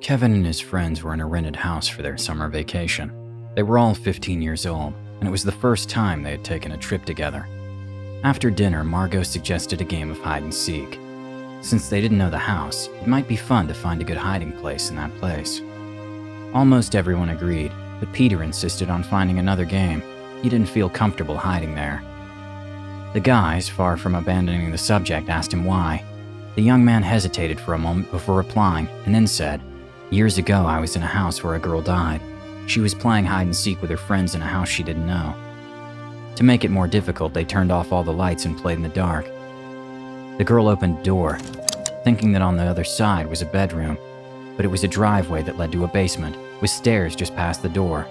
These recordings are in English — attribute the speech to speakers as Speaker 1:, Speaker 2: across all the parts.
Speaker 1: Kevin and his friends were in a rented house for their summer vacation. They were all 15 years old, and it was the first time they had taken a trip together. After dinner, Margot suggested a game of hide and seek. Since they didn't know the house, it might be fun to find a good hiding place in that place. Almost everyone agreed, but Peter insisted on finding another game. He didn't feel comfortable hiding there. The guys, far from abandoning the subject, asked him why. The young man hesitated for a moment before replying, and then said, "Years ago, I was in a house where a girl died. She was playing hide and seek with her friends in a house she didn't know. To make it more difficult, they turned off all the lights and played in the dark. The girl opened a door, thinking that on the other side was a bedroom, but it was a driveway that led to a basement, with stairs just past the door.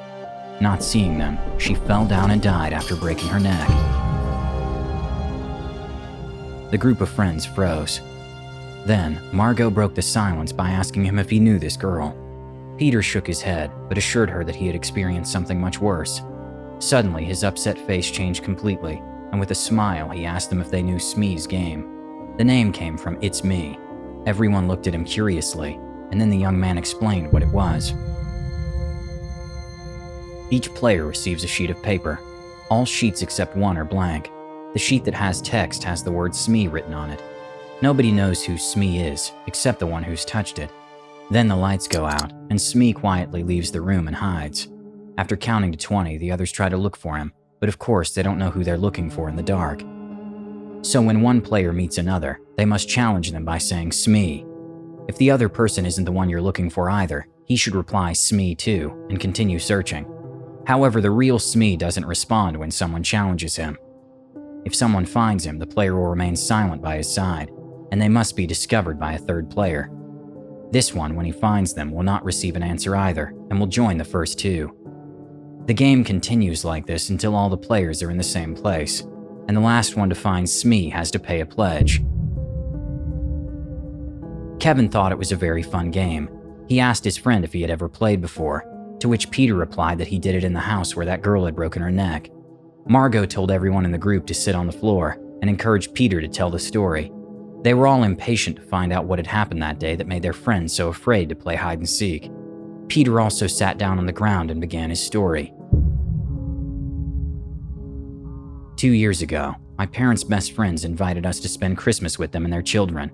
Speaker 1: Not seeing them, she fell down and died after breaking her neck." The group of friends froze. Then, Margot broke the silence by asking him if he knew this girl. Peter shook his head, but assured her that he had experienced something much worse. Suddenly, his upset face changed completely, and with a smile, he asked them if they knew Smee's game. The name came from "It's Me." Everyone looked at him curiously, and then the young man explained what it was. Each player receives a sheet of paper. All sheets except one are blank. The sheet that has text has the word Smee written on it. Nobody knows who Smee is, except the one who's touched it. Then the lights go out, and Smee quietly leaves the room and hides. After counting to 20, the others try to look for him, but of course they don't know who they're looking for in the dark. So when one player meets another, they must challenge them by saying "Smee." If the other person isn't the one you're looking for either, he should reply "Smee" too, and continue searching. However, the real Smee doesn't respond when someone challenges him. If someone finds him, the player will remain silent by his side, and they must be discovered by a third player. This one, when he finds them, will not receive an answer either, and will join the first two. The game continues like this until all the players are in the same place, and the last one to find Smee has to pay a pledge. Kevin thought it was a very fun game. He asked his friend if he had ever played before, to which Peter replied that he did it in the house where that girl had broken her neck. Margot told everyone in the group to sit on the floor and encouraged Peter to tell the story. They were all impatient to find out what had happened that day that made their friends so afraid to play hide and seek. Peter also sat down on the ground and began his story. 2 years ago, my parents' best friends invited us to spend Christmas with them and their children.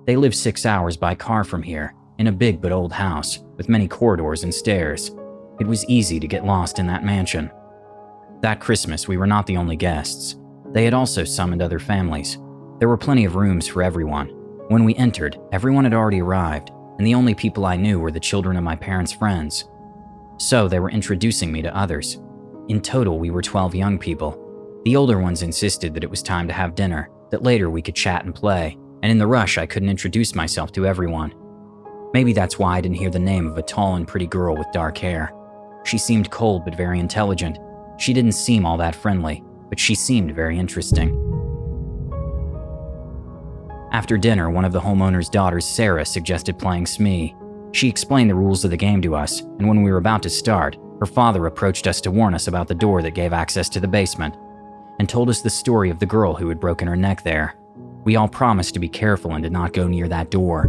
Speaker 1: They live 6 hours by car from here, in a big but old house, with many corridors and stairs. It was easy to get lost in that mansion. That Christmas, we were not the only guests. They had also summoned other families. There were plenty of rooms for everyone. When we entered, everyone had already arrived, and the only people I knew were the children of my parents' friends. So they were introducing me to others. In total, we were 12 young people. The older ones insisted that it was time to have dinner, that later we could chat and play, and in the rush I couldn't introduce myself to everyone. Maybe that's why I didn't hear the name of a tall and pretty girl with dark hair. She seemed cold but very intelligent. She didn't seem all that friendly, but she seemed very interesting. After dinner, one of the homeowner's daughters, Sarah, suggested playing Smee. She explained the rules of the game to us, and when we were about to start, her father approached us to warn us about the door that gave access to the basement, and told us the story of the girl who had broken her neck there. We all promised to be careful and did not go near that door.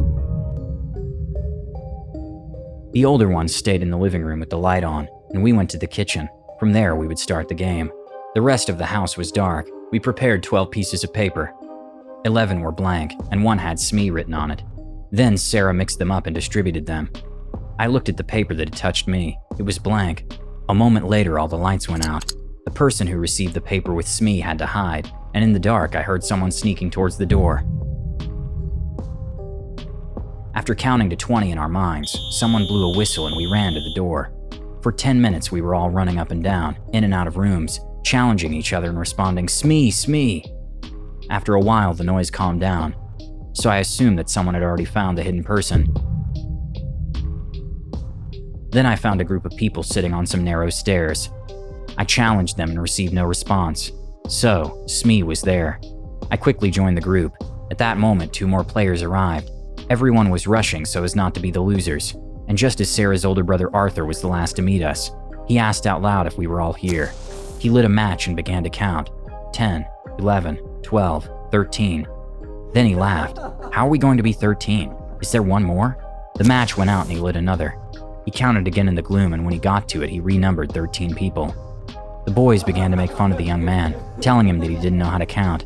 Speaker 1: The older ones stayed in the living room with the light on, and we went to the kitchen. From there, we would start the game. The rest of the house was dark. We prepared 12 pieces of paper. 11 were blank, and one had Smee written on it. Then Sarah mixed them up and distributed them. I looked at the paper that had touched me. It was blank. A moment later, all the lights went out. The person who received the paper with Smee had to hide, and in the dark, I heard someone sneaking towards the door. After counting to 20 in our minds, someone blew a whistle and we ran to the door. For 10 minutes, we were all running up and down, in and out of rooms, challenging each other and responding, "Smee, Smee." After a while, the noise calmed down, so I assumed that someone had already found the hidden person. Then I found a group of people sitting on some narrow stairs. I challenged them and received no response. So, Smee was there. I quickly joined the group. At that moment, 2 more players arrived. Everyone was rushing so as not to be the losers, and just as Sarah's older brother Arthur was the last to meet us, he asked out loud if we were all here. He lit a match and began to count. 10, 11, 12, 13. Then he laughed. "How are we going to be 13? Is there one more?" The match went out and he lit another. He counted again in the gloom, and when he got to it, he renumbered 13 people. The boys began to make fun of the young man, telling him that he didn't know how to count.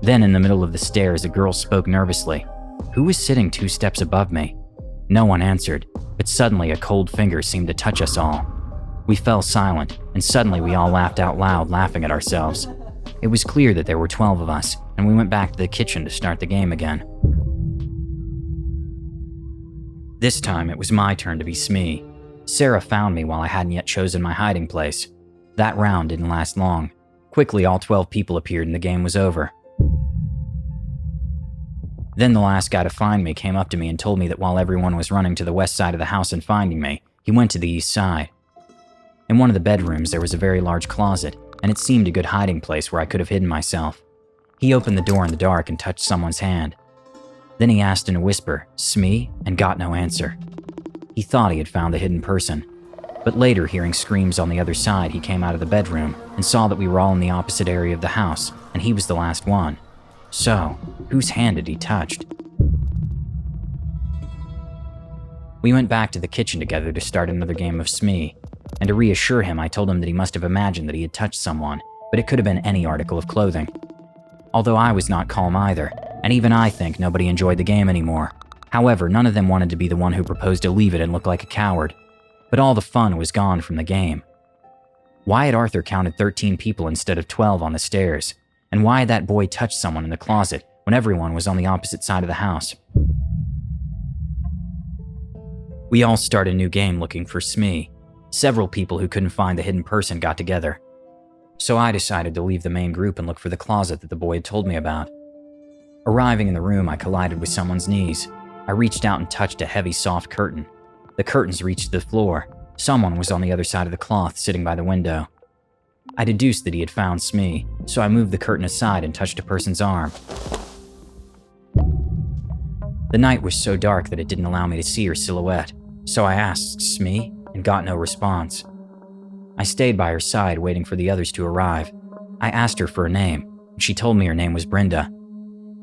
Speaker 1: Then, in the middle of the stairs, a girl spoke nervously. Who was sitting 2 steps above me? No one answered, but suddenly a cold finger seemed to touch us all. We fell silent, and suddenly we all laughed out loud, laughing at ourselves. It was clear that there were 12 of us, and we went back to the kitchen to start the game again. This time, it was my turn to be Smee. Sarah found me while I hadn't yet chosen my hiding place. That round didn't last long. Quickly, all 12 people appeared and the game was over. Then the last guy to find me came up to me and told me that while everyone was running to the west side of the house and finding me, he went to the east side. In one of the bedrooms, there was a very large closet, and it seemed a good hiding place where I could have hidden myself. He opened the door in the dark and touched someone's hand. Then he asked in a whisper, "Smee?" and got no answer. He thought he had found the hidden person. But later, hearing screams on the other side, he came out of the bedroom and saw that we were all in the opposite area of the house, and he was the last one. So, whose hand had he touched? We went back to the kitchen together to start another game of Smee, and to reassure him, I told him that he must have imagined that he had touched someone, but it could have been any article of clothing. Although I was not calm either, and even I think nobody enjoyed the game anymore. However, none of them wanted to be the one who proposed to leave it and look like a coward. But all the fun was gone from the game. Why had Arthur counted 13 people instead of 12 on the stairs? And why had that boy touched someone in the closet when everyone was on the opposite side of the house? We all started a new game looking for Smee. Several people who couldn't find the hidden person got together. So I decided to leave the main group and look for the closet that the boy had told me about. Arriving in the room, I collided with someone's knees. I reached out and touched a heavy, soft curtain. The curtains reached the floor. Someone was on the other side of the cloth, sitting by the window. I deduced that he had found Smee, so I moved the curtain aside and touched a person's arm. The night was so dark that it didn't allow me to see her silhouette, so I asked, "Smee?" and got no response. I stayed by her side, waiting for the others to arrive. I asked her for a name, and she told me her name was Brenda.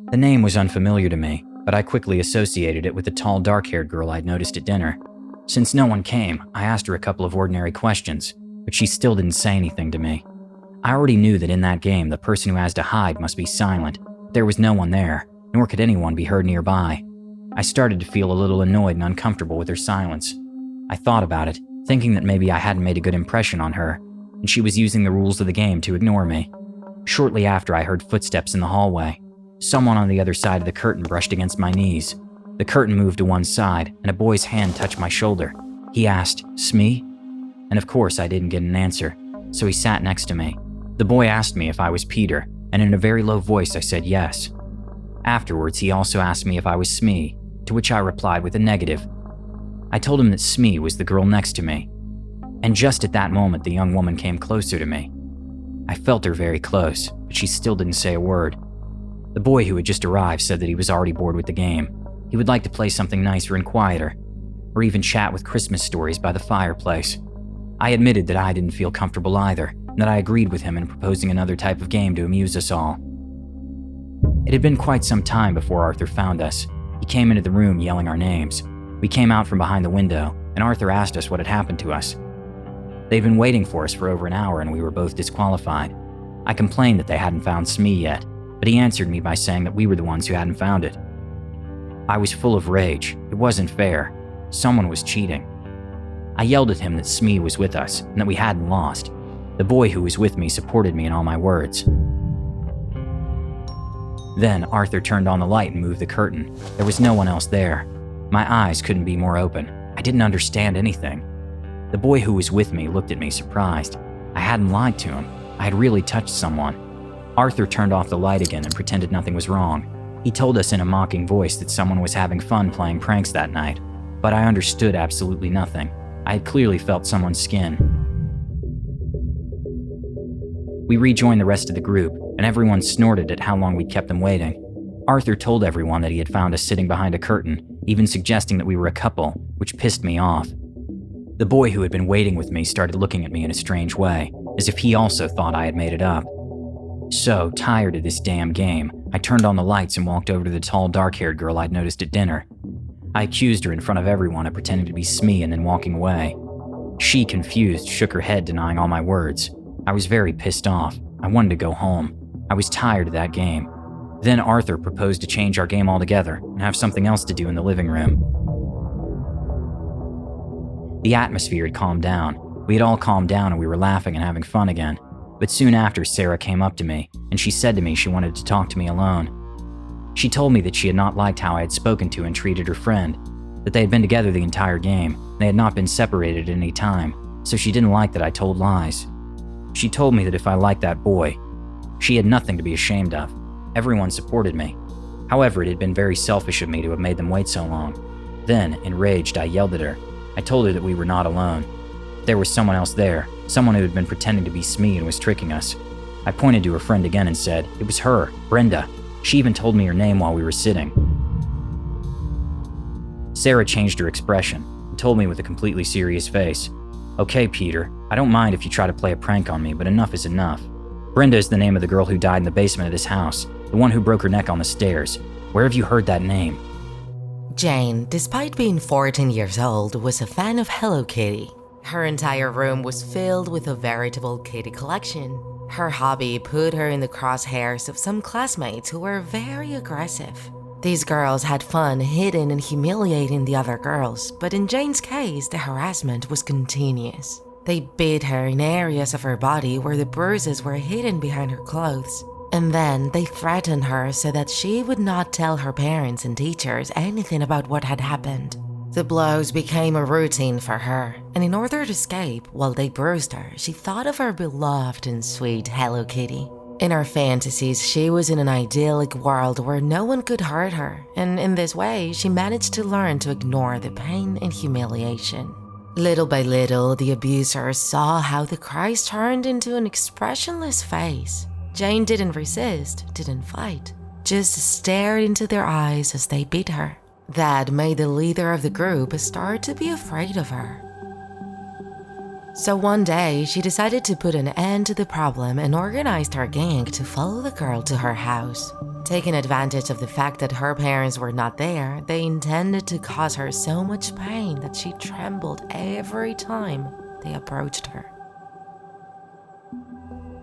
Speaker 1: The name was unfamiliar to me, but I quickly associated it with the tall, dark-haired girl I'd noticed at dinner. Since no one came, I asked her a couple of ordinary questions, but she still didn't say anything to me. I already knew that in that game, the person who has to hide must be silent. There was no one there, nor could anyone be heard nearby. I started to feel a little annoyed and uncomfortable with her silence. I thought about it, thinking that maybe I hadn't made a good impression on her, and she was using the rules of the game to ignore me. Shortly after, I heard footsteps in the hallway. Someone on the other side of the curtain brushed against my knees. The curtain moved to one side, and a boy's hand touched my shoulder. He asked, "Smee?" And of course, I didn't get an answer, so he sat next to me. The boy asked me if I was Peter, and in a very low voice I said yes. Afterwards, he also asked me if I was Smee, to which I replied with a negative. I told him that Smee was the girl next to me. And just at that moment, the young woman came closer to me. I felt her very close, but she still didn't say a word. The boy who had just arrived said that he was already bored with the game. He would like to play something nicer and quieter, or even chat with Christmas stories by the fireplace. I admitted that I didn't feel comfortable either, and that I agreed with him in proposing another type of game to amuse us all. It had been quite some time before Arthur found us. He came into the room yelling our names. We came out from behind the window, and Arthur asked us what had happened to us. They'd been waiting for us for over an hour, and we were both disqualified. I complained that they hadn't found Smee yet, but he answered me by saying that we were the ones who hadn't found it. I was full of rage. It wasn't fair. Someone was cheating. I yelled at him that Smee was with us, and that we hadn't lost. The boy who was with me supported me in all my words. Then Arthur turned on the light and moved the curtain. There was no one else there. My eyes couldn't be more open. I didn't understand anything. The boy who was with me looked at me surprised. I hadn't lied to him. I had really touched someone. Arthur turned off the light again and pretended nothing was wrong. He told us in a mocking voice that someone was having fun playing pranks that night, but I understood absolutely nothing. I had clearly felt someone's skin. We rejoined the rest of the group, and everyone snorted at how long we'd kept them waiting. Arthur told everyone that he had found us sitting behind a curtain, even suggesting that we were a couple, which pissed me off. The boy who had been waiting with me started looking at me in a strange way, as if he also thought I had made it up. So, tired of this damn game, I turned on the lights and walked over to the tall, dark-haired girl I'd noticed at dinner. I accused her in front of everyone of pretending to be Smee and then walking away. She, confused, shook her head, denying all my words. I was very pissed off. I wanted to go home. I was tired of that game. Then Arthur proposed to change our game altogether and have something else to do in the living room. The atmosphere had calmed down. We had all calmed down and we were laughing and having fun again. But soon after, Sarah came up to me and she said to me she wanted to talk to me alone. She told me that she had not liked how I had spoken to and treated her friend, that they had been together the entire game, and they had not been separated at any time, so she didn't like that I told lies. She told me that if I liked that boy, she had nothing to be ashamed of. Everyone supported me. However, it had been very selfish of me to have made them wait so long. Then, enraged, I yelled at her. I told her that we were not alone. There was someone else there, someone who had been pretending to be Smee and was tricking us. I pointed to her friend again and said, it was her, Brenda. She even told me her name while we were sitting. Sarah changed her expression and told me with a completely serious face, okay, Peter, I don't mind if you try to play a prank on me, but enough is enough. Brenda is the name of the girl who died in the basement of this house, the one who broke her neck on the stairs. Where have you heard that name?
Speaker 2: Jane, despite being 14 years old, was a fan of Hello Kitty. Her entire room was filled with a veritable kitty collection. Her hobby put her in the crosshairs of some classmates who were very aggressive. These girls had fun hitting and humiliating the other girls, but in Jane's case, the harassment was continuous. They beat her in areas of her body where the bruises were hidden behind her clothes. And then they threatened her so that she would not tell her parents and teachers anything about what had happened. The blows became a routine for her, and in order to escape, while they bruised her, she thought of her beloved and sweet Hello Kitty. In her fantasies, she was in an idyllic world where no one could hurt her, and in this way, she managed to learn to ignore the pain and humiliation. Little by little, the abusers saw how the cries turned into an expressionless face. Jane didn't resist, didn't fight, just stared into their eyes as they beat her. That made the leader of the group start to be afraid of her. So one day, she decided to put an end to the problem and organized her gang to follow the girl to her house. Taking advantage of the fact that her parents were not there, they intended to cause her so much pain that she trembled every time they approached her.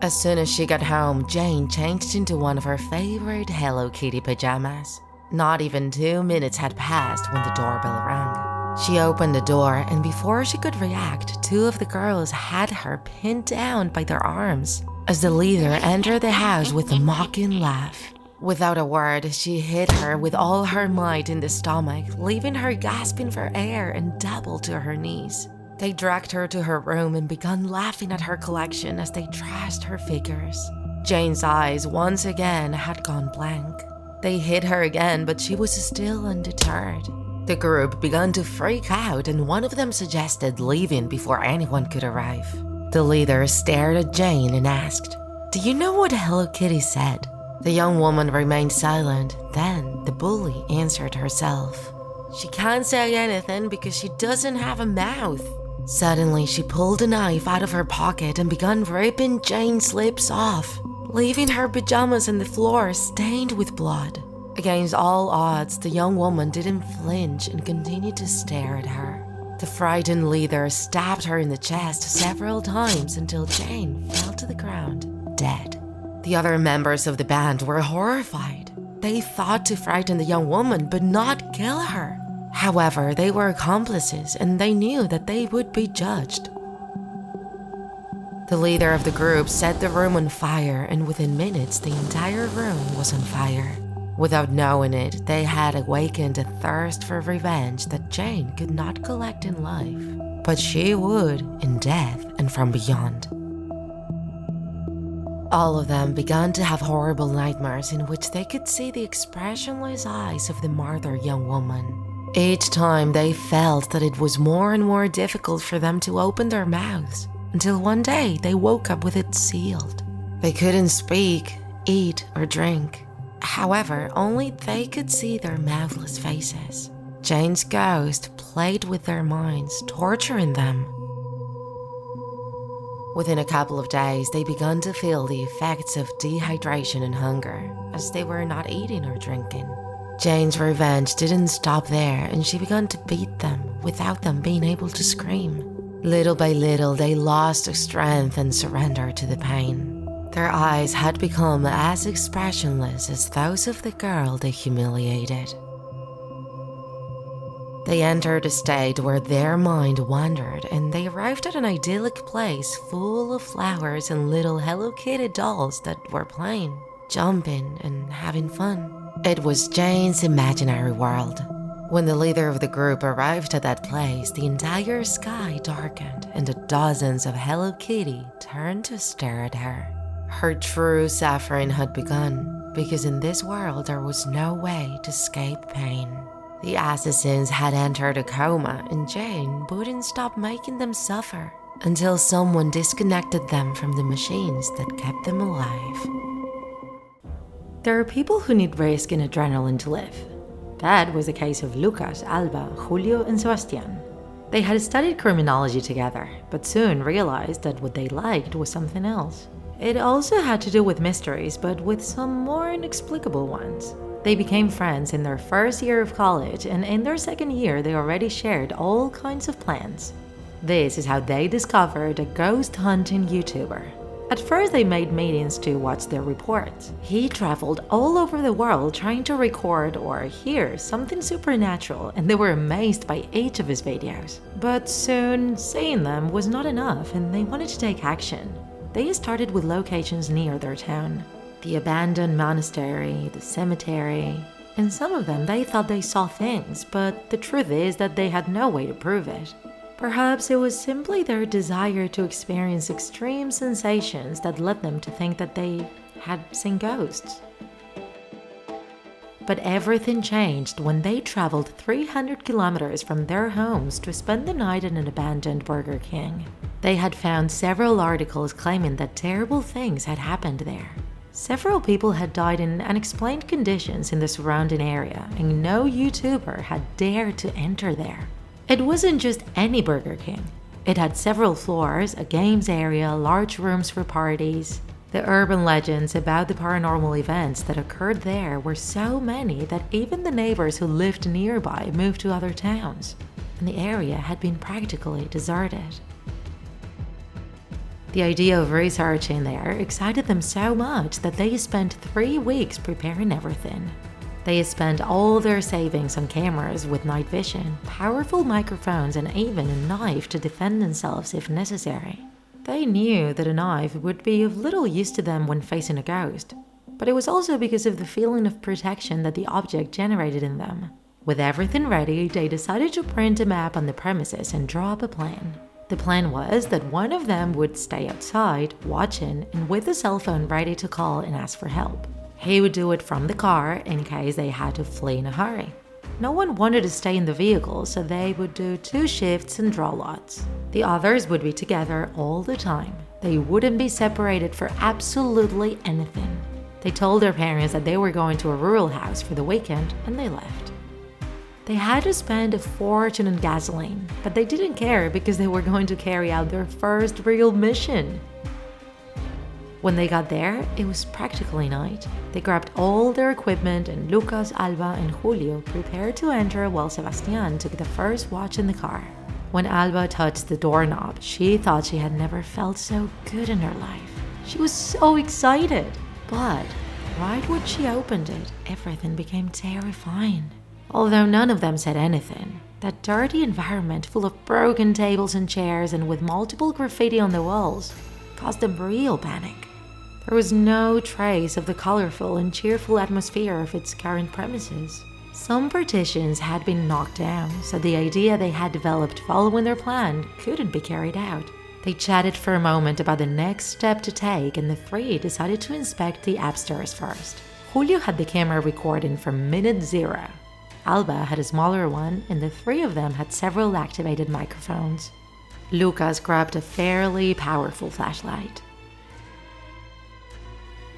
Speaker 2: As soon as she got home, Jane changed into one of her favorite Hello Kitty pajamas. Not even 2 minutes had passed when the doorbell rang. She opened the door, and before she could react, 2 of the girls had her pinned down by their arms as the leader entered the house with a mocking laugh. Without a word, she hit her with all her might in the stomach, leaving her gasping for air and doubled to her knees. They dragged her to her room and began laughing at her collection as they trashed her figures. Jane's eyes once again had gone blank. They hit her again, but she was still undeterred. The group began to freak out, and one of them suggested leaving before anyone could arrive. The leader stared at Jane and asked, "Do you know what Hello Kitty said?" The young woman remained silent. Then the bully answered herself. "She can't say anything because she doesn't have a mouth." Suddenly, she pulled a knife out of her pocket and began ripping Jane's lips off, leaving her pajamas on the floor stained with blood. Against all odds, the young woman didn't flinch and continued to stare at her. The frightened leader stabbed her in the chest several times until Jane fell to the ground, dead. The other members of the band were horrified. They thought to frighten the young woman but not kill her. However, they were accomplices and they knew that they would be judged. The leader of the group set the room on fire, and within minutes, the entire room was on fire. Without knowing it, they had awakened a thirst for revenge that Jane could not collect in life, but she would in death and from beyond. All of them began to have horrible nightmares in which they could see the expressionless eyes of the martyred young woman. Each time they felt that it was more and more difficult for them to open their mouths, until one day they woke up with it sealed. They couldn't speak, eat, or drink. However, only they could see their mouthless faces. Jane's ghost played with their minds, torturing them. Within a couple of days, they began to feel the effects of dehydration and hunger, as they were not eating or drinking. Jane's revenge didn't stop there, and she began to beat them without them being able to scream. Little by little, they lost their strength and surrendered to the pain. Their eyes had become as expressionless as those of the girl they humiliated. They entered a state where their mind wandered, and they arrived at an idyllic place full of flowers and little Hello Kitty dolls that were playing, jumping, and having fun. It was Jane's imaginary world. When the leader of the group arrived at that place, the entire sky darkened, and the dozens of Hello Kitty turned to stare at her. Her true suffering had begun, because in this world there was no way to escape pain. The assassins had entered a coma, and Jane wouldn't stop making them suffer until someone disconnected them from the machines that kept them alive.
Speaker 3: There are people who need risk and adrenaline to live. That was the case of Lucas, Alba, Julio, and Sebastian. They had studied criminology together, but soon realized that what they liked was something else. It also had to do with mysteries, but with some more inexplicable ones. They became friends in their first year of college, and in their second year they already shared all kinds of plans. This is how they discovered a ghost hunting YouTuber. At first they made meetings to watch their reports. He traveled all over the world trying to record or hear something supernatural, and they were amazed by each of his videos. But soon, seeing them was not enough, and they wanted to take action. They started with locations near their town. The abandoned monastery, the cemetery, and some of them they thought they saw things, but the truth is that they had no way to prove it. Perhaps it was simply their desire to experience extreme sensations that led them to think that they had seen ghosts. But everything changed when they traveled 300 kilometers from their homes to spend the night in an abandoned Burger King. They had found several articles claiming that terrible things had happened there. Several people had died in unexplained conditions in the surrounding area, and no YouTuber had dared to enter there. It wasn't just any Burger King. It had several floors, a games area, large rooms for parties. The urban legends about the paranormal events that occurred there were so many that even the neighbors who lived nearby moved to other towns, and the area had been practically deserted. The idea of researching there excited them so much that they spent 3 weeks preparing everything. They spent all their savings on cameras with night vision, powerful microphones, and even a knife to defend themselves if necessary. They knew that a knife would be of little use to them when facing a ghost, but it was also because of the feeling of protection that the object generated in them. With everything ready, they decided to print a map on the premises and draw up a plan. The plan was that one of them would stay outside, watching, and with a cell phone ready to call and ask for help. He would do it from the car in case they had to flee in a hurry. No one wanted to stay in the vehicle, so they would do 2 shifts and draw lots. The others would be together all the time. They wouldn't be separated for absolutely anything. They told their parents that they were going to a rural house for the weekend, and they left. They had to spend a fortune on gasoline, but they didn't care because they were going to carry out their first real mission. When they got there, it was practically night. They grabbed all their equipment, and Lucas, Alba, and Julio prepared to enter while Sebastian took the first watch in the car. When Alba touched the doorknob, she thought she had never felt so good in her life. She was so excited. But right when she opened it, everything became terrifying. Although none of them said anything, that dirty environment full of broken tables and chairs and with multiple graffiti on the walls caused them real panic. There was no trace of the colorful and cheerful atmosphere of its current premises. Some partitions had been knocked down, so the idea they had developed following their plan couldn't be carried out. They chatted for a moment about the next step to take, and the 3 decided to inspect the upstairs first. Julio had the camera recording from minute 0. Alba had a smaller one, and the 3 of them had several activated microphones. Lucas grabbed a fairly powerful flashlight.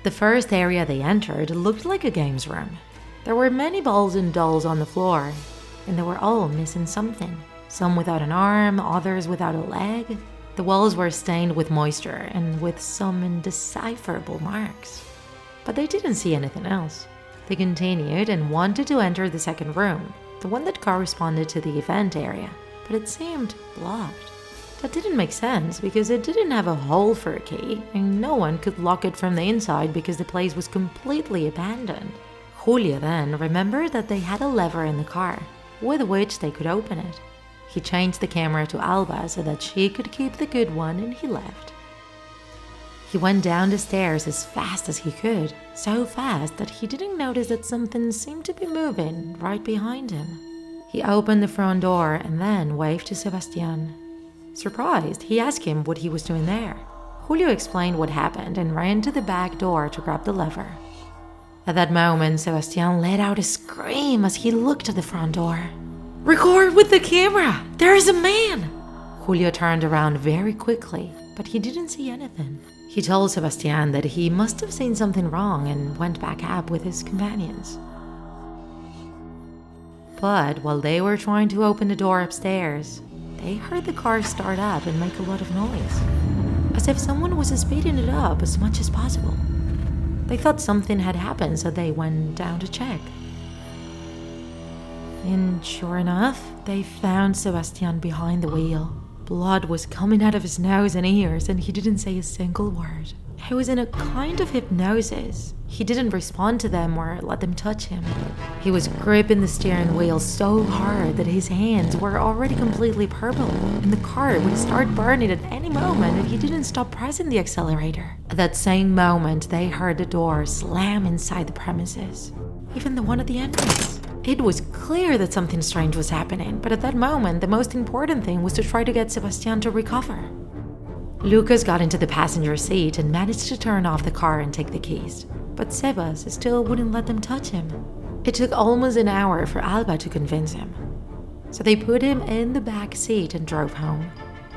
Speaker 3: The first area they entered looked like a games room. There were many balls and dolls on the floor, and they were all missing something. Some without an arm, others without a leg. The walls were stained with moisture and with some indecipherable marks. But they didn't see anything else. They continued and wanted to enter the second room, the one that corresponded to the event area, but it seemed blocked. That didn't make sense because it didn't have a hole for a key, and no one could lock it from the inside because the place was completely abandoned. Julio then remembered that they had a lever in the car, with which they could open it. He changed the camera to Alba so that she could keep the good one, and he left. He went down the stairs as fast as he could, so fast that he didn't notice that something seemed to be moving right behind him. He opened the front door and then waved to Sebastián. Surprised, he asked him what he was doing there. Julio explained what happened and ran to the back door to grab the lever. At that moment, Sebastián let out a scream as he looked at the front door. "Record with the camera! There is a man!" Julio turned around very quickly, but he didn't see anything. He told Sebastián that he must have seen something wrong and went back up with his companions. But while they were trying to open the door upstairs, they heard the car start up and make a lot of noise, as if someone was speeding it up as much as possible. They thought something had happened, so they went down to check. And sure enough, they found Sebastián behind the wheel. Blood was coming out of his nose and ears, and he didn't say a single word. He was in a kind of hypnosis. He didn't respond to them or let them touch him. He was gripping the steering wheel so hard that his hands were already completely purple, and the car would start burning at any moment if he didn't stop pressing the accelerator. At that same moment, they heard the door slam inside the premises, even the one at the entrance. It was clear that something strange was happening, but at that moment, the most important thing was to try to get Sebastián to recover. Lucas got into the passenger seat and managed to turn off the car and take the keys, but Sebas still wouldn't let them touch him. It took almost an hour for Alba to convince him, so they put him in the back seat and drove home.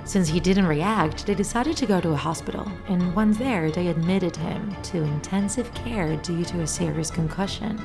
Speaker 3: Since he didn't react, they decided to go to a hospital, and once there, they admitted him to intensive care due to a serious concussion.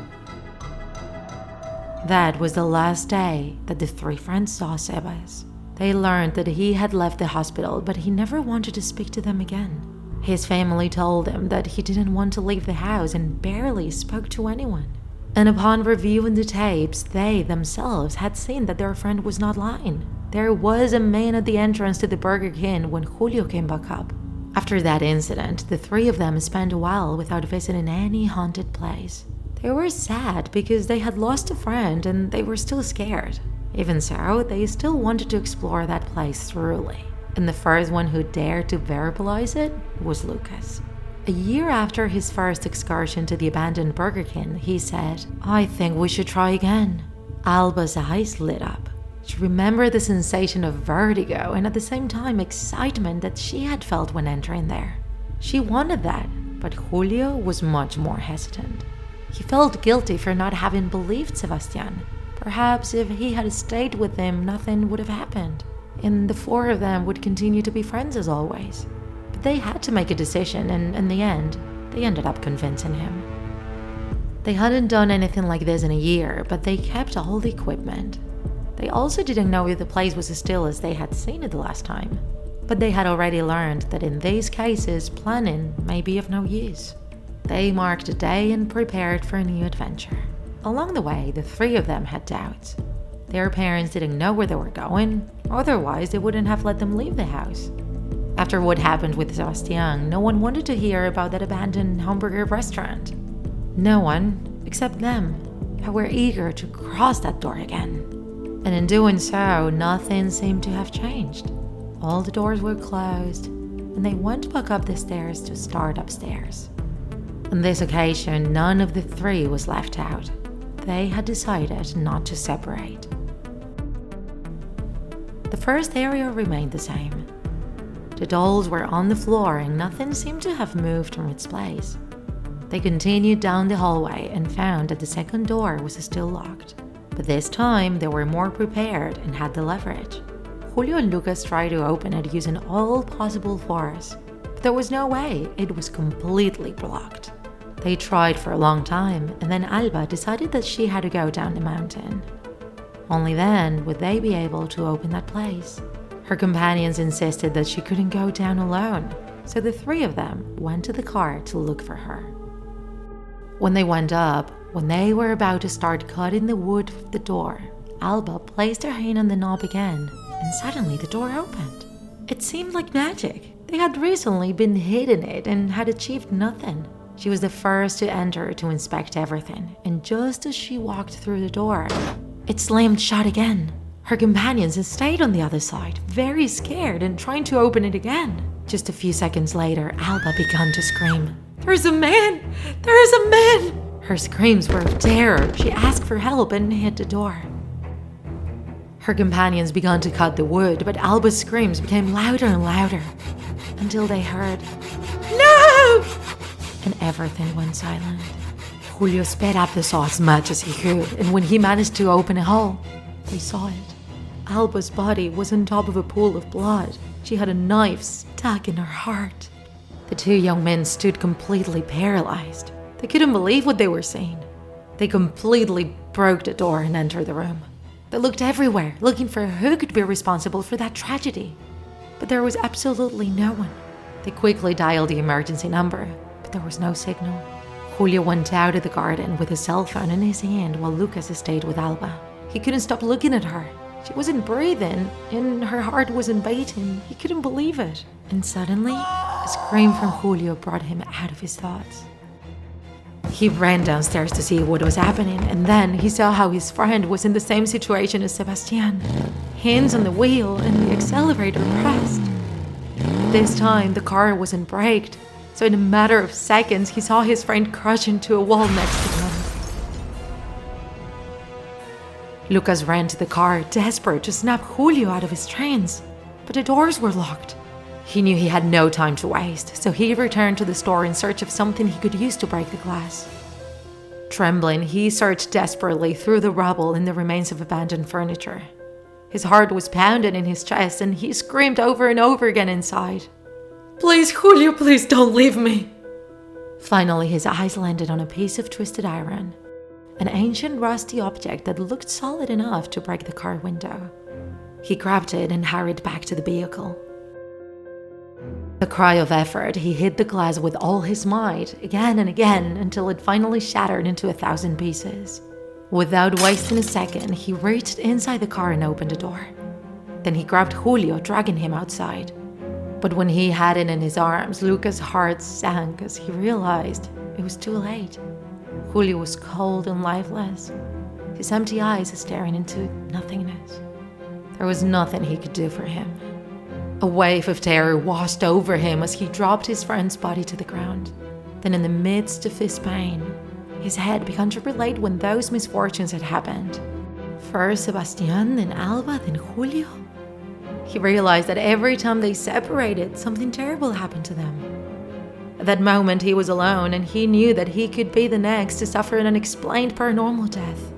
Speaker 3: That was the last day that the three friends saw Sebas. They learned that he had left the hospital, but he never wanted to speak to them again. His family told him that he didn't want to leave the house and barely spoke to anyone. And upon reviewing the tapes, they themselves had seen that their friend was not lying. There was a man at the entrance to the Burger King when Julio came back up. After that incident, the three of them spent a while without visiting any haunted place. They were sad because they had lost a friend and they were still scared. Even so, they still wanted to explore that place thoroughly. And the first one who dared to verbalize it was Lucas. A year after his first excursion to the abandoned Burger King, he said, "I think we should try again." Alba's eyes lit up. She remembered the sensation of vertigo and at the same time excitement that she had felt when entering there. She wanted that, but Julio was much more hesitant. He felt guilty for not having believed Sebastián. Perhaps if he had stayed with him, nothing would have happened, and the four of them would continue to be friends as always. But they had to make a decision, and in the end, they ended up convincing him. They hadn't done anything like this in a year, but they kept all the equipment. They also didn't know if the place was as still as they had seen it the last time. But they had already learned that in these cases, planning may be of no use. They marked a day and prepared for a new adventure. Along the way, the three of them had doubts. Their parents didn't know where they were going, otherwise they wouldn't have let them leave the house. After what happened with Sebastián, no one wanted to hear about that abandoned hamburger restaurant. No one, except them, who were eager to cross that door again. And in doing so, nothing seemed to have changed. All the doors were closed, and they went back up the stairs to start upstairs. On this occasion, none of the three was left out. They had decided not to separate. The first area remained the same. The dolls were on the floor and nothing seemed to have moved from its place. They continued down the hallway and found that the second door was still locked. But this time, they were more prepared and had the leverage. Julio and Lucas tried to open it using all possible force, but there was no way. It was completely blocked. They tried for a long time, and then Alba decided that she had to go down the mountain. Only then would they be able to open that place. Her companions insisted that she couldn't go down alone, so the three of them went to the car to look for her. When they went up, When they were about to start cutting the wood of the door, Alba placed her hand on the knob again, and suddenly the door opened. It seemed like magic. They had recently been hidden it and had achieved nothing. She was the first to enter to inspect everything, and just as she walked through the door, it slammed shut again. Her companions stayed on the other side, very scared and trying to open it again. Just a few seconds later, Alba began to scream. "There's a man! There is a man!" Her screams were of terror. She asked for help and hit the door. Her companions began to cut the wood, but Alba's screams became louder and louder until they heard, "No!" And everything went silent. Julio sped up the saw as much as he could, and when he managed to open a hole, they saw it. Alba's body was on top of a pool of blood. She had a knife stuck in her heart. The two young men stood completely paralyzed. They couldn't believe what they were seeing. They completely broke the door and entered the room. They looked everywhere, looking for who could be responsible for that tragedy. But there was absolutely no one. They quickly dialed the emergency number, but there was no signal. Julio went out of the garden with his cell phone in his hand while Lucas stayed with Alba. He couldn't stop looking at her. She wasn't breathing, and her heart wasn't beating. He couldn't believe it. And suddenly, a scream from Julio brought him out of his thoughts. He ran downstairs to see what was happening, and then he saw how his friend was in the same situation as Sebastian. Hands on the wheel and the accelerator pressed. This time, the car wasn't braked, so in a matter of seconds, he saw his friend crash into a wall next to him. Lucas ran to the car, desperate to snap Julio out of his trance, but the doors were locked. He knew he had no time to waste, so he returned to the store in search of something he could use to break the glass. Trembling, he searched desperately through the rubble and the remains of abandoned furniture. His heart was pounding in his chest, and he screamed over and over again inside, "Please, Julio, please don't leave me." Finally, his eyes landed on a piece of twisted iron, an ancient rusty object that looked solid enough to break the car window. He grabbed it and hurried back to the vehicle. A cry of effort, he hit the glass with all his might, again and again, until it finally shattered into 1,000 pieces. Without wasting a second, he reached inside the car and opened the door. Then he grabbed Julio, dragging him outside. But when he had it in his arms, Lucas' heart sank as he realized it was too late. Julio was cold and lifeless, his empty eyes staring into nothingness. There was nothing he could do for him. A wave of terror washed over him as he dropped his friend's body to the ground. Then in the midst of his pain, his head began to relate when those misfortunes had happened. First Sebastian, then Alba, then Julio. He realized that every time they separated, something terrible happened to them. At that moment, he was alone, and he knew that he could be the next to suffer an unexplained paranormal death.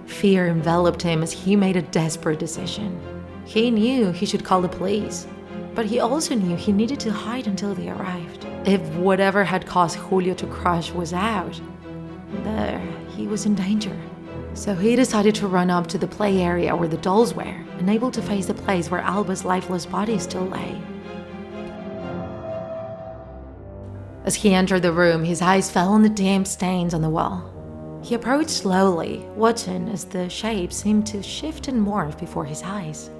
Speaker 3: Fear enveloped him as he made a desperate decision. He knew he should call the police, but he also knew he needed to hide until they arrived. If whatever had caused Julio to crash was out, there, he was in danger. So he decided to run up to the play area where the dolls were, unable to face the place where Alba's lifeless body still lay. As he entered the room, his eyes fell on the damp stains on the wall. He approached slowly, watching as the shapes seemed to shift and morph before his eyes.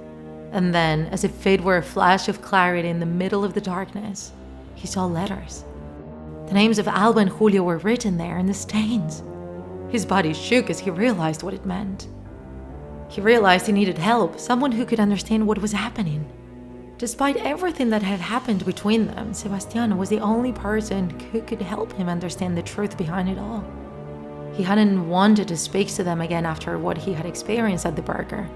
Speaker 3: And then, as if it were a flash of clarity in the middle of the darkness, he saw letters. The names of Alba and Julio were written there in the stains. His body shook as he realized what it meant. He realized he needed help, someone who could understand what was happening. Despite everything that had happened between them, Sebastian was the only person who could help him understand the truth behind it all. He hadn't wanted to speak to them again after what he had experienced at the burger,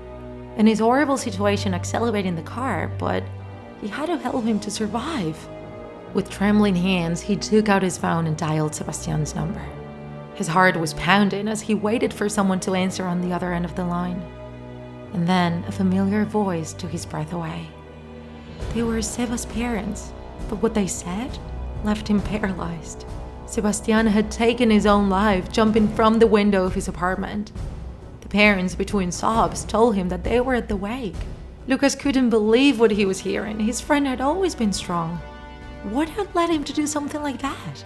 Speaker 3: and his horrible situation accelerating the car, but he had to help him to survive. With trembling hands, he took out his phone and dialed Sebastian's number. His heart was pounding as he waited for someone to answer on the other end of the line. And then a familiar voice took his breath away. They were Seba's parents, but what they said left him paralyzed. Sebastian had taken his own life, jumping from the window of his apartment. The parents, between sobs, told him that they were at the wake. Lucas couldn't believe what he was hearing. His friend had always been strong. What had led him to do something like that?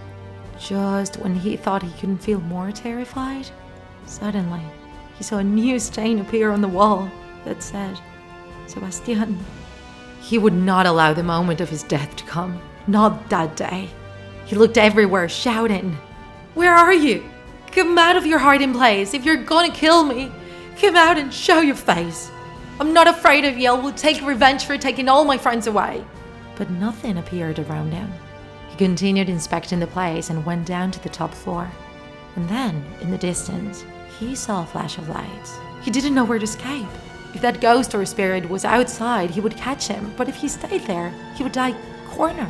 Speaker 3: just when he thought he couldn't feel more terrified, suddenly he saw a new stain appear on the wall that said, Sebastian. He would not allow the moment of his death to come. Not that day. He looked everywhere, shouting, "Where are you? Come out of your hiding place. If you're gonna kill me, come out and show your face. I'm not afraid of you. I will take revenge for taking all my friends away." But nothing appeared around him. He continued inspecting the place and went down to the top floor. And then, in the distance, he saw a flash of lights. He didn't know where to escape. If that ghost or spirit was outside, he would catch him, but if he stayed there, he would die cornered.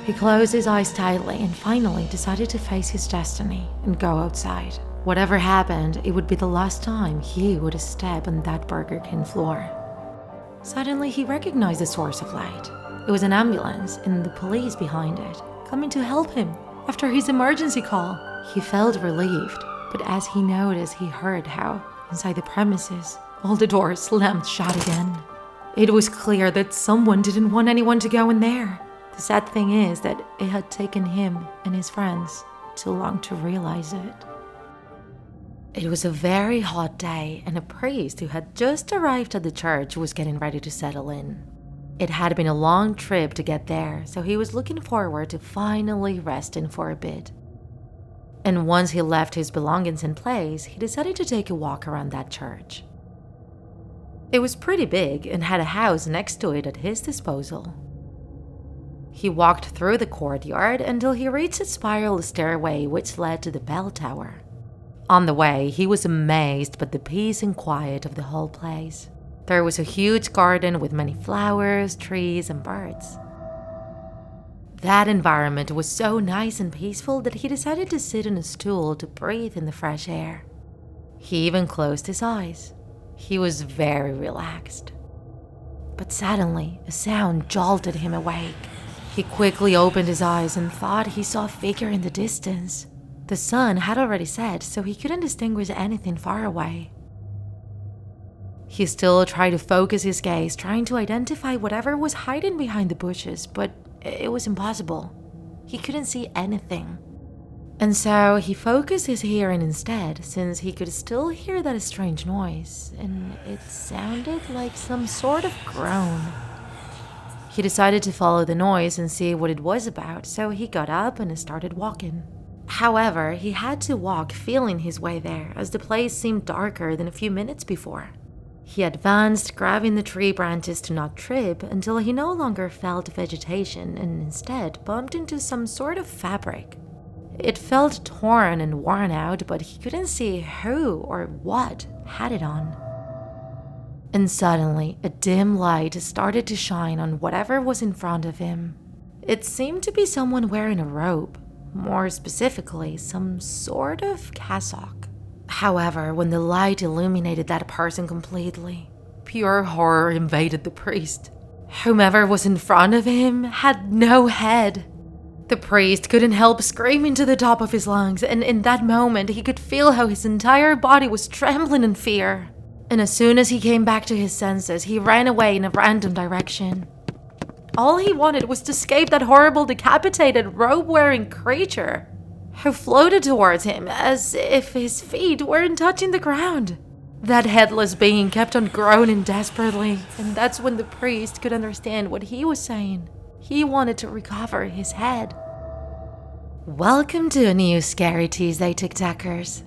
Speaker 3: He closed his eyes tightly and finally decided to face his destiny and go outside. Whatever happened, it would be the last time he would step on that Burger King floor. Suddenly, he recognized the source of light. It was an ambulance and the police behind it, coming to help him after his emergency call. He felt relieved, but as he noticed, he heard how, inside the premises, all the doors slammed shut again. It was clear that someone didn't want anyone to go in there. The sad thing is that it had taken him and his friends too long to realize it. It was a very hot day, and a priest who had just arrived at the church was getting ready to settle in. It had been a long trip to get there, so he was looking forward to finally resting for a bit. And once he left his belongings in place, he decided to take a walk around that church. It was pretty big and had a house next to it at his disposal. He walked through the courtyard until he reached a spiral stairway which led to the bell tower. On the way, he was amazed by the peace and quiet of the whole place. There was a huge garden with many flowers, trees, and birds. That environment was so nice and peaceful that he decided to sit on a stool to breathe in the fresh air. He even closed his eyes. He was very relaxed. But suddenly, a sound jolted him awake. He quickly opened his eyes and thought he saw a figure in the distance. The sun had already set, so he couldn't distinguish anything far away. He still tried to focus his gaze, trying to identify whatever was hiding behind the bushes, but it was impossible. He couldn't see anything. And so he focused his hearing instead, since he could still hear that strange noise, and it sounded like some sort of groan. He decided to follow the noise and see what it was about, so he got up and started walking. However, he had to walk feeling his way there, as the place seemed darker than a few minutes before. He advanced, grabbing the tree branches to not trip, until he no longer felt vegetation and instead bumped into some sort of fabric. It felt torn and worn out, but he couldn't see who or what had it on. And suddenly, a dim light started to shine on whatever was in front of him. It seemed to be someone wearing a robe, more specifically, some sort of cassock. However, when the light illuminated that person completely, pure horror invaded the priest. Whomever was in front of him had no head. The priest couldn't help screaming to the top of his lungs, and in that moment, he could feel how his entire body was trembling in fear. And as soon as he came back to his senses, he ran away in a random direction. All he wanted was to escape that horrible decapitated robe-wearing creature who floated towards him as if his feet weren't touching the ground. That headless being kept on groaning desperately, and that's when the priest could understand what he was saying. He wanted to recover his head. Welcome to a new Scary Tuesday, TikTakers.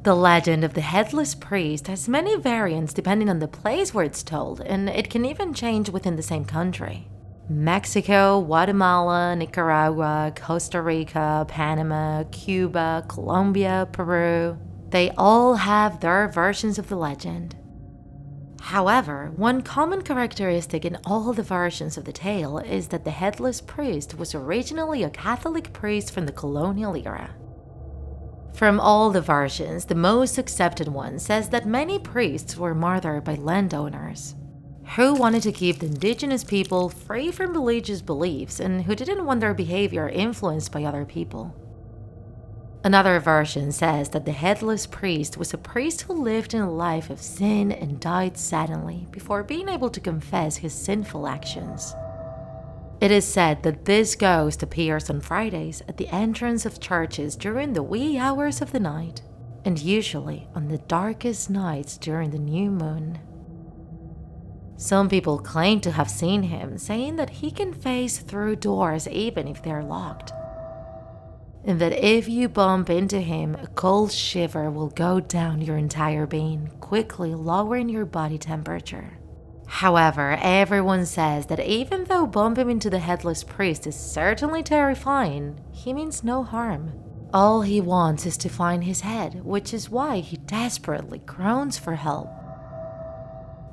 Speaker 3: The legend of the headless priest has many variants depending on the place where it's told, and it can even change within the same country. Mexico, Guatemala, Nicaragua, Costa Rica, Panama, Cuba, Colombia, Peru. They all have their versions of the legend. However, one common characteristic in all the versions of the tale is that the headless priest was originally a Catholic priest from the colonial era. From all the versions, the most accepted one says that many priests were martyred by landowners who wanted to keep the indigenous people free from religious beliefs and who didn't want their behavior influenced by other people. Another version says that the headless priest was a priest who lived in a life of sin and died suddenly before being able to confess his sinful actions. It is said that this ghost appears on Fridays at the entrance of churches during the wee hours of the night, and usually on the darkest nights during the new moon. Some people claim to have seen him, saying that he can phase through doors even if they're locked, and that if you bump into him, a cold shiver will go down your entire being, quickly lowering your body temperature. However, everyone says that even though bumping into the headless priest is certainly terrifying, he means no harm. All he wants is to find his head, which is why he desperately groans for help.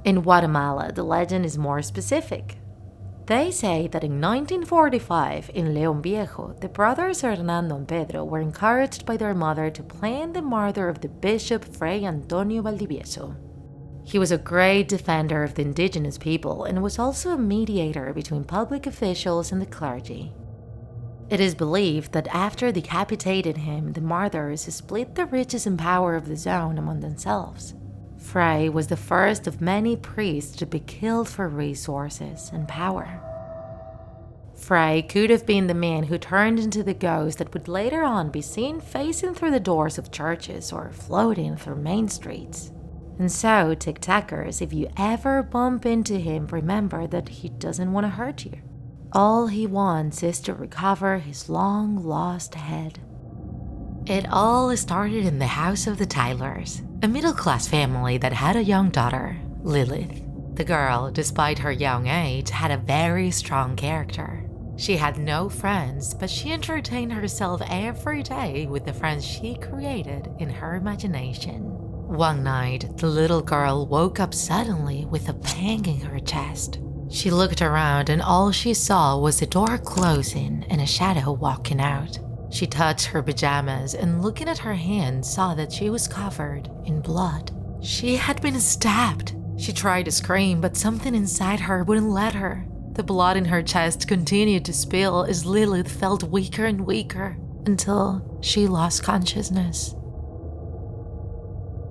Speaker 3: In Guatemala, the legend is more specific. They say that in 1945, in León Viejo, the brothers Hernando and Pedro were encouraged by their mother to plan the murder of the Bishop Fray Antonio Valdivieso. He was a great defender of the indigenous people and was also a mediator between public officials and the clergy. It is believed that after decapitating him, the martyrs split the riches and power of the zone among themselves. Fray was the first of many priests to be killed for resources and power. Fray could have been the man who turned into the ghost that would later on be seen facing through the doors of churches or floating through main streets. And so, TikTakers, if you ever bump into him, remember that he doesn't want to hurt you. All he wants is to recover his long-lost head. It all started in the house of the Tylers, a middle-class family that had a young daughter, Lilith. The girl, despite her young age, had a very strong character. She had no friends, but she entertained herself every day with the friends she created in her imagination. One night, the little girl woke up suddenly with a pang in her chest. She looked around and all she saw was the door closing and a shadow walking out. She touched her pajamas and looking at her hand saw that she was covered in blood. She had been stabbed. She tried to scream, but something inside her wouldn't let her. The blood in her chest continued to spill as Lilith felt weaker and weaker until she lost consciousness.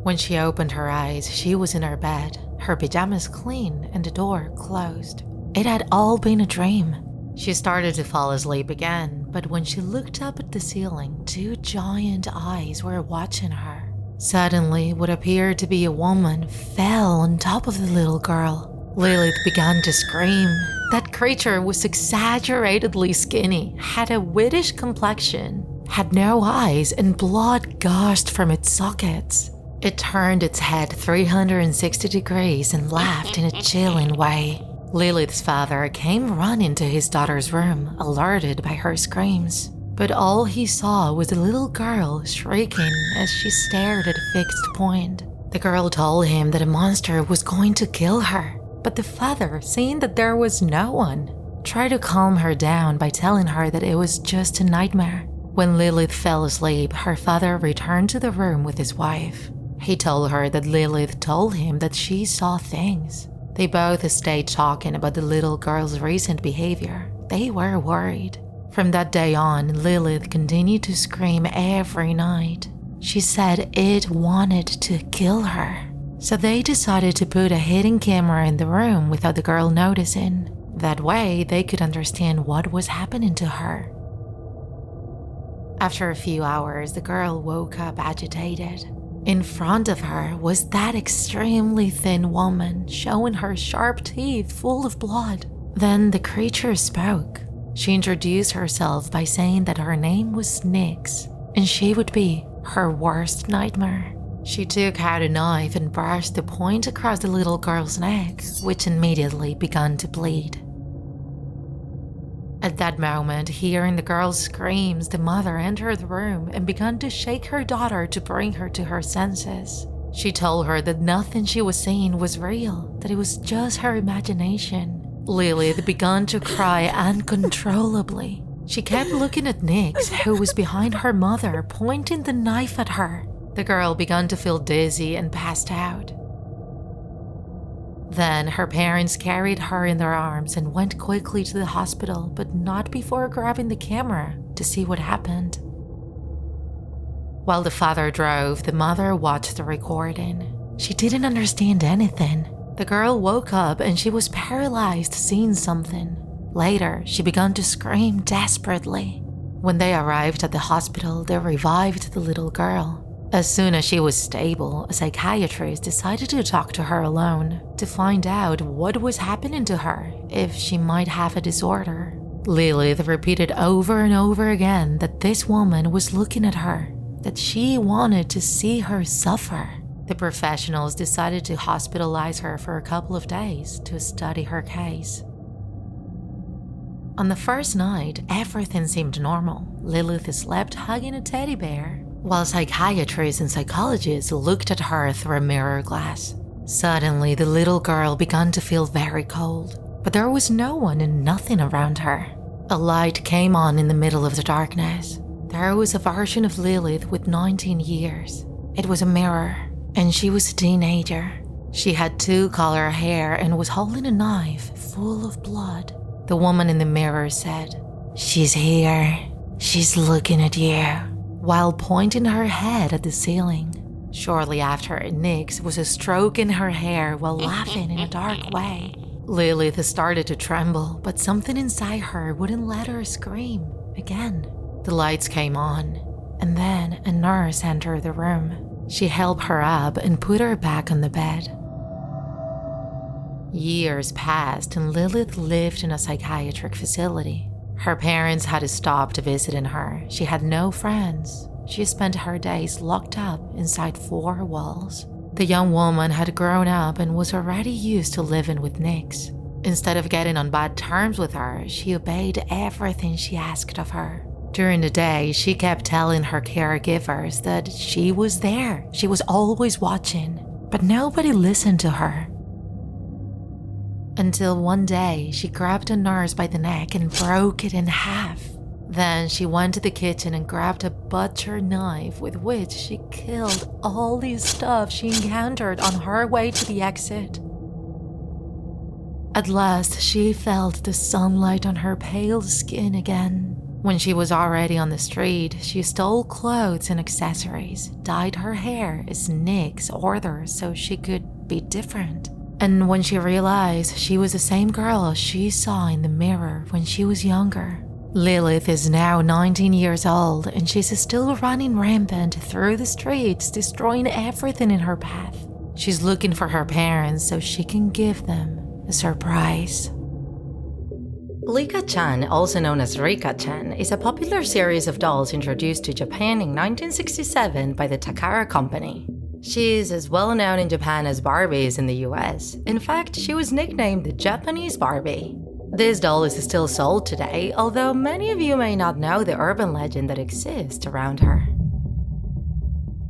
Speaker 3: When she opened her eyes, she was in her bed, her pajamas clean and the door closed. It had all been a dream. She started to fall asleep again, but when she looked up at the ceiling, two giant eyes were watching her. Suddenly, what appeared to be a woman fell on top of the little girl. Lilith began to scream. That creature was exaggeratedly skinny, had a whitish complexion, had no eyes, and blood gushed from its sockets. It turned its head 360 degrees and laughed in a chilling way. Lilith's father came running to his daughter's room, alerted by her screams. But all he saw was a little girl shrieking as she stared at a fixed point. The girl told him that a monster was going to kill her, but the father, seeing that there was no one, tried to calm her down by telling her that it was just a nightmare. When Lilith fell asleep, her father returned to the room with his wife. He told her that Lilith told him that she saw things. They both stayed talking about the little girl's recent behavior. They were worried. From that day on, Lilith continued to scream every night. She said it wanted to kill her. So they decided to put a hidden camera in the room without the girl noticing. That way, they could understand what was happening to her. After a few hours, the girl woke up agitated. In front of her was that extremely thin woman, showing her sharp teeth full of blood. Then the creature spoke. She introduced herself by saying that her name was Nyx, and she would be her worst nightmare. She took out a knife and brushed the point across the little girl's neck, which immediately began to bleed. At that moment, hearing the girl's screams, the mother entered the room and began to shake her daughter to bring her to her senses. She told her that nothing she was seeing was real, that it was just her imagination. Lilith began to cry uncontrollably. She kept looking at Nyx, who was behind her mother, pointing the knife at her. The girl began to feel dizzy and passed out. Then her parents carried her in their arms and went quickly to the hospital, but not before grabbing the camera to see what happened. While the father drove, the mother watched the recording. She didn't understand anything. The girl woke up and she was paralyzed, seeing something. Later, she began to scream desperately. When they arrived at the hospital, they revived the little girl. As soon as she was stable, a psychiatrist decided to talk to her alone to find out what was happening to her, if she might have a disorder. Lilith repeated over and over again that this woman was looking at her, that she wanted to see her suffer. The professionals decided to hospitalize her for a couple of days to study her case. On the first night, everything seemed normal. Lilith slept hugging a teddy bear, while psychiatrists and psychologists looked at her through a mirror glass. Suddenly, the little girl began to feel very cold, but there was no one and nothing around her. A light came on in the middle of the darkness. There was a version of Lilith with 19 years. It was a mirror, and she was a teenager. She had 2-color hair and was holding a knife full of blood. The woman in the mirror said, "She's here. She's looking at you," while pointing her head at the ceiling. Shortly after, Nyx was stroking her hair while laughing in a dark way. Lilith started to tremble, but something inside her wouldn't let her scream again. The lights came on, and then a nurse entered the room. She helped her up and put her back on the bed. Years passed and Lilith lived in a psychiatric facility. Her parents had stopped visiting her. She had no friends. She spent her days locked up inside 4 walls. The young woman had grown up and was already used to living with Nyx. Instead of getting on bad terms with her, she obeyed everything she asked of her. During the day, she kept telling her caregivers that she was there. She was always watching, but nobody listened to her. Until one day, she grabbed a nurse by the neck and broke it in half. Then she went to the kitchen and grabbed a butcher knife with which she killed all the stuff she encountered on her way to the exit. At last, she felt the sunlight on her pale skin again. When she was already on the street, she stole clothes and accessories, dyed her hair as Nyx ordered so she could be different. And when she realized she was the same girl she saw in the mirror when she was younger. Lilith is now 19 years old and she's still running rampant through the streets, destroying everything in her path. She's looking for her parents so she can give them a surprise.
Speaker 2: Lika-chan, also known as Rika-chan, is a popular series of dolls introduced to Japan in 1967 by the Takara Company. She is as well known in Japan as Barbie is in the US. In fact, she was nicknamed the Japanese Barbie. This doll is still sold today, although many of you may not know the urban legend that exists around her.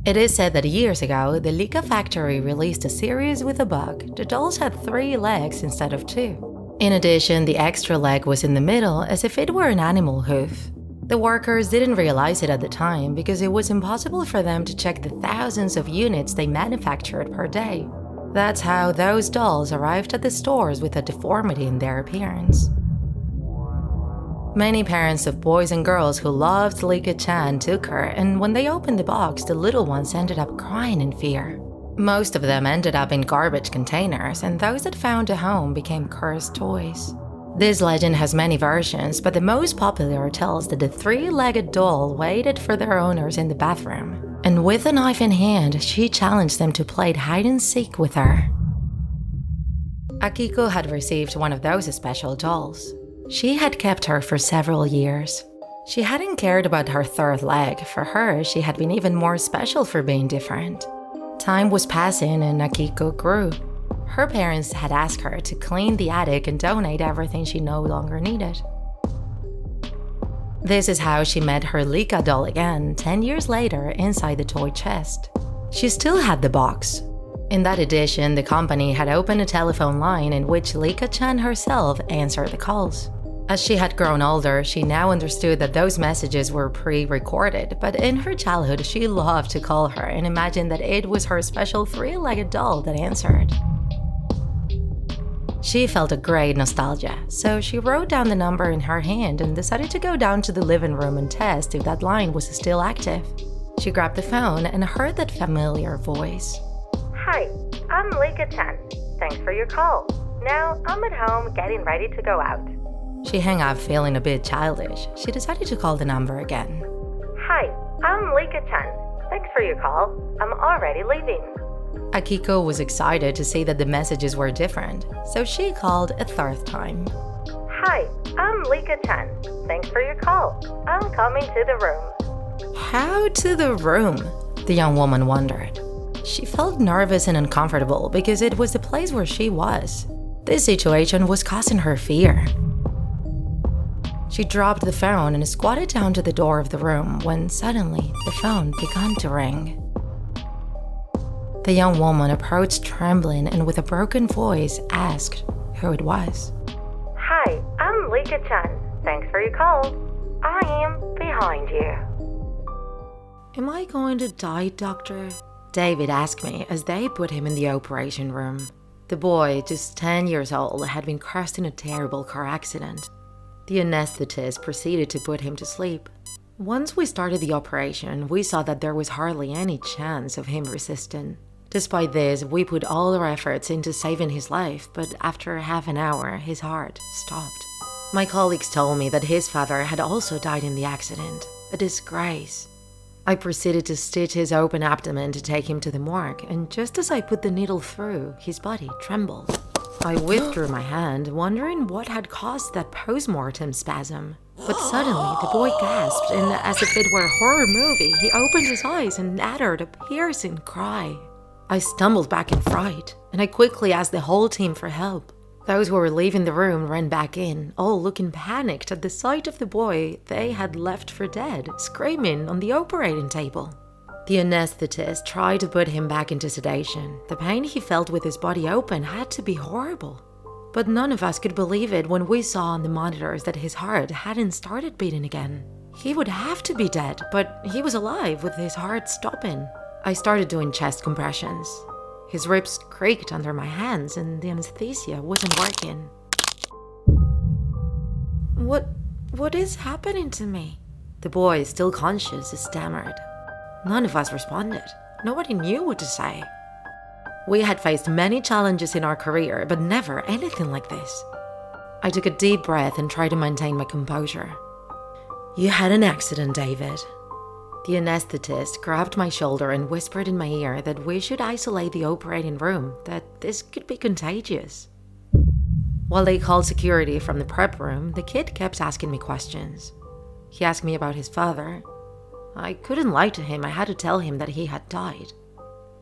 Speaker 2: It is said that years ago, the Lika factory released a series with a bug. The dolls had 3 legs instead of 2. In addition, the extra leg was in the middle as if it were an animal hoof. The workers didn't realize it at the time because it was impossible for them to check the thousands of units they manufactured per day. That's how those dolls arrived at the stores with a deformity in their appearance. Many parents of boys and girls who loved Lika-chan took her, and when they opened the box, the little ones ended up crying in fear. Most of them ended up in garbage containers, and those that found a home became cursed toys. This legend has many versions, but the most popular tells that the 3-legged doll waited for their owners in the bathroom, and with a knife in hand, she challenged them to play hide-and-seek with her. Akiko had received one of those special dolls. She had kept her for several years. She hadn't cared about her 3rd leg. For her, she had been even more special for being different. Time was passing and Akiko grew. Her parents had asked her to clean the attic and donate everything she no longer needed. This is how she met her Lika doll again 10 years later inside the toy chest. She still had the box. In that edition, the company had opened a telephone line in which Lika-chan herself answered the calls. As she had grown older, she now understood that those messages were pre-recorded, but in her childhood, she loved to call her and imagine that it was her special 3-legged doll that answered. She felt a great nostalgia, so she wrote down the number in her hand and decided to go down to the living room and test if that line was still active. She grabbed the phone and heard that familiar voice.
Speaker 4: Hi, I'm Lika-chan. Thanks for your call. Now I'm at home getting ready to go out.
Speaker 2: She hung up feeling a bit childish. She decided to call the number again.
Speaker 4: Hi, I'm Lika-chan. Thanks for your call. I'm already leaving.
Speaker 2: Akiko was excited to see that the messages were different, so she called a third time.
Speaker 4: Hi, I'm Lika-chan. Thanks for your call. I'm coming to the room.
Speaker 2: How to the room? The young woman wondered. She felt nervous and uncomfortable because it was the place where she was. This situation was causing her fear. She dropped the phone and squatted down to the door of the room when suddenly the phone began to ring. The young woman approached trembling and with a broken voice asked who it was.
Speaker 4: Hi, I'm Lika-chan. Thanks for your call. I am behind you.
Speaker 3: Am I going to die, doctor? David asked me as they put him in the operation room. The boy, just 10 years old, had been crushed in a terrible car accident. The anesthetist proceeded to put him to sleep. Once we started the operation, we saw that there was hardly any chance of him resisting. Despite this, we put all our efforts into saving his life, but after half an hour, his heart stopped. My colleagues told me that his father had also died in the accident. A disgrace. I proceeded to stitch his open abdomen to take him to the morgue, and just as I put the needle through, his body trembled. I withdrew my hand, wondering what had caused that post-mortem spasm. But suddenly, the boy gasped, and as if it were a horror movie, he opened his eyes and uttered a piercing cry. I stumbled back in fright, and I quickly asked the whole team for help. Those who were leaving the room ran back in, all looking panicked at the sight of the boy they had left for dead, screaming on the operating table. The anesthetist tried to put him back into sedation. The pain he felt with his body open had to be horrible. But none of us could believe it when we saw on the monitors that his heart hadn't started beating again. He would have to be dead, but he was alive with his heart stopping. I started doing chest compressions. His ribs creaked under my hands and the anesthesia wasn't working. What is happening to me? The boy, still conscious, stammered. None of us responded. Nobody knew what to say. We had faced many challenges in our career, but never anything like this. I took a deep breath and tried to maintain my composure. You had an accident, David. The anesthetist grabbed my shoulder and whispered in my ear that we should isolate the operating room, that this could be contagious. While they called security from the prep room, the kid kept asking me questions. He asked me about his father. I couldn't lie to him. I had to tell him that he had died.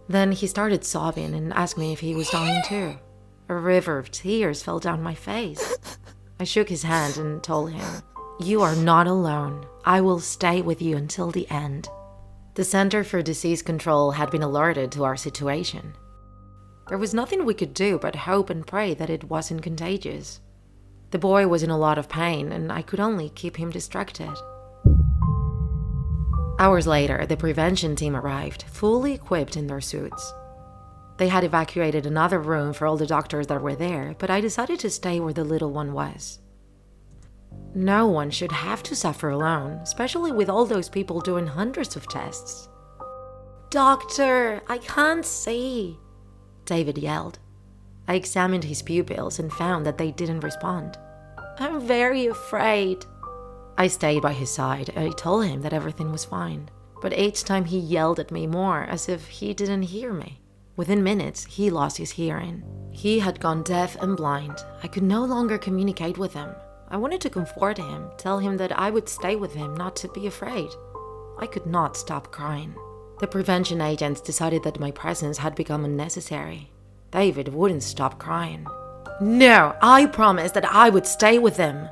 Speaker 3: Then he started sobbing and asked me if he was dying too. A river of tears fell down my face. I shook his hand and told him, "You are not alone. I will stay with you until the end." The Center for Disease Control had been alerted to our situation. There was nothing we could do but hope and pray that it wasn't contagious. The boy was in a lot of pain, and I could only keep him distracted. Hours later, the prevention team arrived, fully equipped in their suits. They had evacuated another room for all the doctors that were there, but I decided to stay where the little one was. No one should have to suffer alone, especially with all those people doing hundreds of tests. "Doctor, I can't see," David yelled. I examined his pupils and found that they didn't respond. "I'm very afraid." I stayed by his side. I told him that everything was fine, but each time he yelled at me more as if he didn't hear me. Within minutes, he lost his hearing. He had gone deaf and blind. I could no longer communicate with him. I wanted to comfort him, tell him that I would stay with him, not to be afraid. I could not stop crying. The prevention agents decided that my presence had become unnecessary. David wouldn't stop crying. "No, I promised that I would stay with him."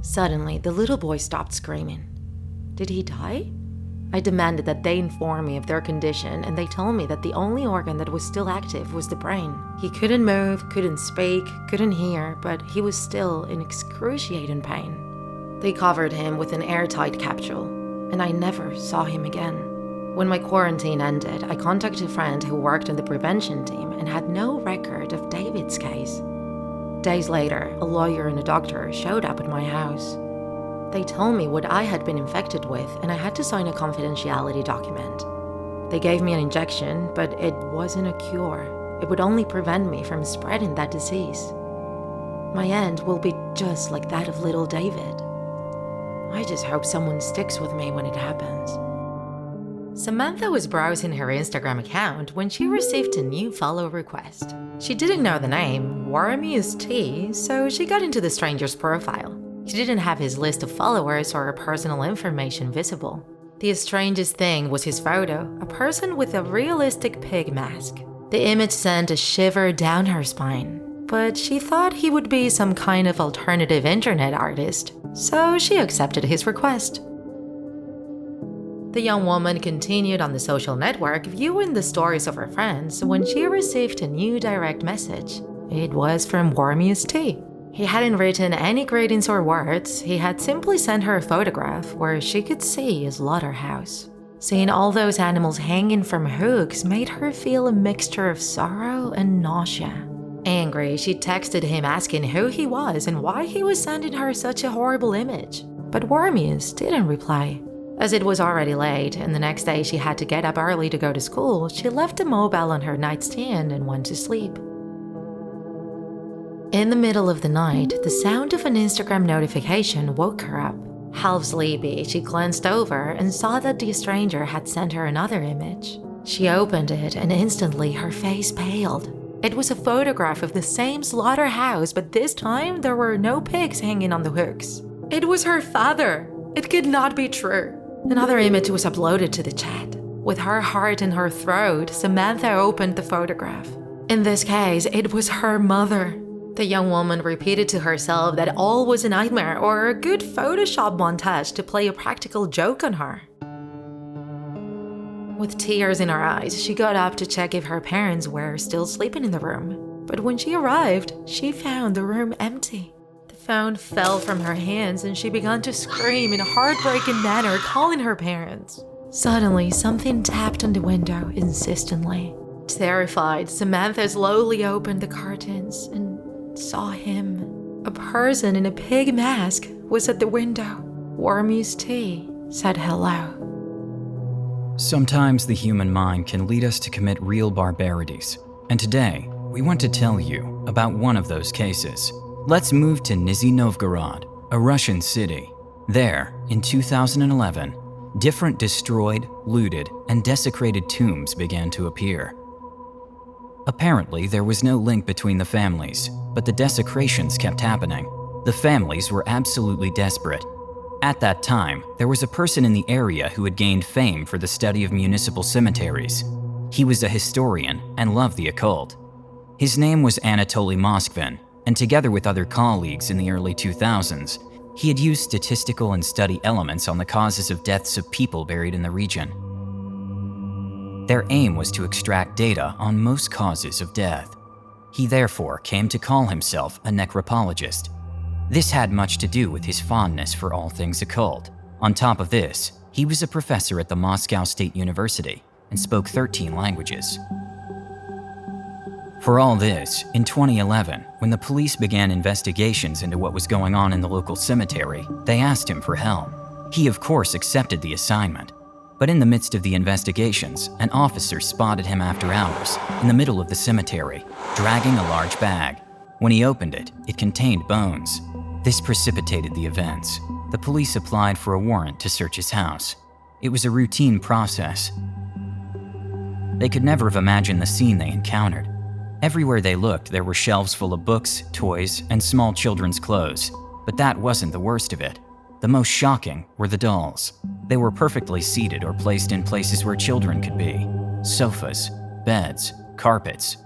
Speaker 3: Suddenly, the little boy stopped screaming. Did he die? I demanded that they inform me of their condition, and they told me that the only organ that was still active was the brain. He couldn't move, couldn't speak, couldn't hear, but he was still in excruciating pain. They covered him with an airtight capsule, and I never saw him again. When my quarantine ended, I contacted a friend who worked on the prevention team and had no record of David's case. Days later, a lawyer and a doctor showed up at my house. They told me what I had been infected with, and I had to sign a confidentiality document. They gave me an injection, but it wasn't a cure. It would only prevent me from spreading that disease. My end will be just like that of little David. I just hope someone sticks with me when it happens.
Speaker 2: Samantha was browsing her Instagram account when she received a new follow request. She didn't know the name, Wormius T, so she got into the stranger's profile. She didn't have his list of followers or personal information visible. The strangest thing was his photo, a person with a realistic pig mask. The image sent a shiver down her spine, but she thought he would be some kind of alternative internet artist, so she accepted his request. The young woman continued on the social network viewing the stories of her friends when she received a new direct message. It was from Wormius T. He hadn't written any greetings or words, he had simply sent her a photograph where she could see a slaughterhouse. Seeing all those animals hanging from hooks made her feel a mixture of sorrow and nausea. Angry, she texted him asking who he was and why he was sending her such a horrible image. But Wormius didn't reply. As it was already late, and the next day she had to get up early to go to school, she left the mobile on her nightstand and went to sleep. In the middle of the night, the sound of an Instagram notification woke her up. Half sleepy, she glanced over and saw that the stranger had sent her another image. She opened it and instantly her face paled. It was a photograph of the same slaughterhouse, but this time there were no pigs hanging on the hooks. It was her father! It could not be true. Another image was uploaded to the chat. With her heart in her throat, Samantha opened the photograph. In this case, it was her mother. The young woman repeated to herself that all was a nightmare or a good Photoshop montage to play a practical joke on her. With tears in her eyes, she got up to check if her parents were still sleeping in the room. But when she arrived, she found the room empty. The phone fell from her hands and she began to scream in a heartbreaking manner, calling her parents. Suddenly, something tapped on the window insistently. Terrified, Samantha slowly opened the curtains and saw him. A person in a pig mask was at the window. Wormius T said hello.
Speaker 1: Sometimes the human mind can lead us to commit real barbarities, and today we want to tell you about one of those cases. Let's move to Nizhny Novgorod, a Russian city. There, in 2011, different destroyed, looted, and desecrated tombs began to appear. Apparently, there was no link between the families, but the desecrations kept happening. The families were absolutely desperate. At that time, there was a person in the area who had gained fame for the study of municipal cemeteries. He was a historian and loved the occult. His name was Anatoly Moskvin, and together with other colleagues in the early 2000s, he had used statistical and study elements on the causes of deaths of people buried in the region. Their aim was to extract data on most causes of death. He therefore came to call himself a necrologist. This had much to do with his fondness for all things occult. On top of this, he was a professor at the Moscow State University and spoke 13 languages. For all this, in 2011, when the police began investigations into what was going on in the local cemetery, they asked him for help. He, of course, accepted the assignment. But in the midst of the investigations, an officer spotted him after hours in the middle of the cemetery, dragging a large bag. When he opened it, it contained bones. This precipitated the events. The police applied for a warrant to search his house. It was a routine process. They could never have imagined the scene they encountered. Everywhere they looked, there were shelves full of books, toys, and small children's clothes. But that wasn't the worst of it. The most shocking were the dolls. They were perfectly seated or placed in places where children could be. Sofas, beds, carpets.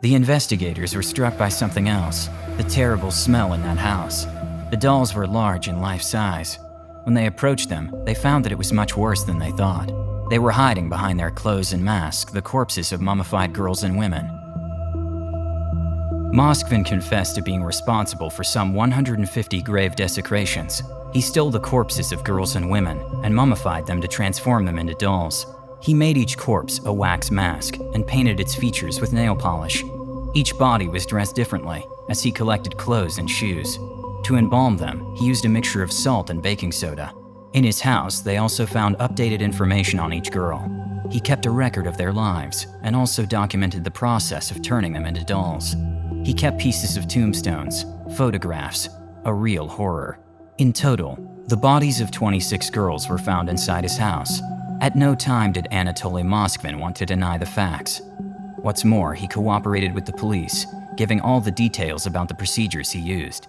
Speaker 1: The investigators were struck by something else, the terrible smell in that house. The dolls were large and life-size. When they approached them, they found that it was much worse than they thought. They were hiding behind their clothes and masks the corpses of mummified girls and women. Moskvin confessed to being responsible for some 150 grave desecrations. He stole the corpses of girls and women and mummified them to transform them into dolls. He made each corpse a wax mask and painted its features with nail polish. Each body was dressed differently as he collected clothes and shoes. To embalm them, he used a mixture of salt and baking soda. In his house, they also found updated information on each girl. He kept a record of their lives and also documented the process of turning them into dolls. He kept pieces of tombstones, photographs, a real horror. In total, the bodies of 26 girls were found inside his house. At no time did Anatoly Moskvin want to deny the facts. What's more, he cooperated with the police, giving all the details about the procedures he used.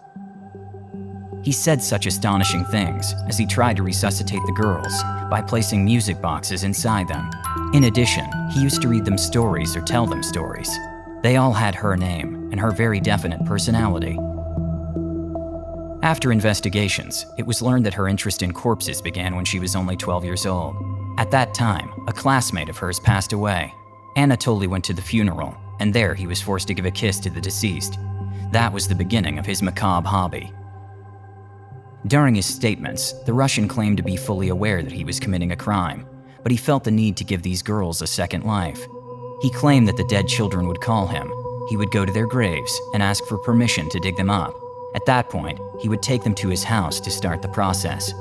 Speaker 1: He said such astonishing things as he tried to resuscitate the girls by placing music boxes inside them. In addition, he used to read them stories or tell them stories. They all had her name and her very definite personality. After investigations, it was learned that her interest in corpses began when she was only 12 years old. At that time, a classmate of hers passed away. Anatoly went to the funeral, and there he was forced to give a kiss to the deceased. That was the beginning of his macabre hobby. During his statements, the Russian claimed to be fully aware that he was committing a crime, but he felt the need to give these girls a second life. He claimed that the dead children would call him. He would go to their graves and ask for permission to dig them up. At that point, he would take them to his house to start the process.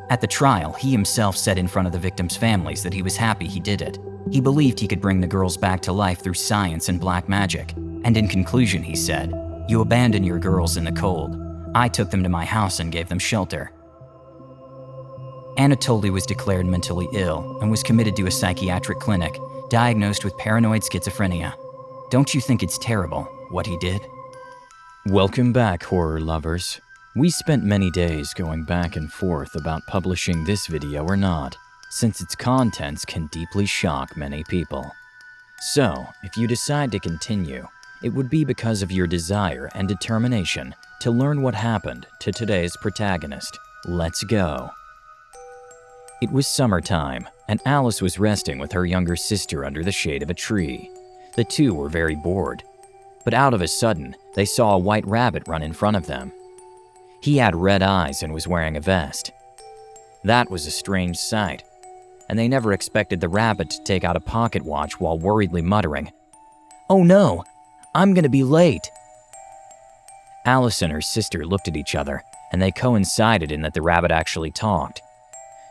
Speaker 1: At the trial, he himself said in front of the victims' families that he was happy he did it. He believed he could bring the girls back to life through science and black magic. And in conclusion, he said, "You abandoned your girls in the cold. I took them to my house and gave them shelter." Anatoly was declared mentally ill and was committed to a psychiatric clinic, diagnosed with paranoid schizophrenia. Don't you think it's terrible what he did?
Speaker 5: Welcome back, horror lovers. We spent many days going back and forth about publishing this video or not, since its contents can deeply shock many people. So, if you decide to continue, it would be because of your desire and determination to learn what happened to today's protagonist. Let's go. It was summertime, and Alice was resting with her younger sister under the shade of a tree. The two were very bored, but out of a sudden, they saw a white rabbit run in front of them. He had red eyes and was wearing a vest. That was a strange sight, and they never expected the rabbit to take out a pocket watch while worriedly muttering, "Oh no, I'm gonna be late." Alice and her sister looked at each other, and they coincided in that the rabbit actually talked.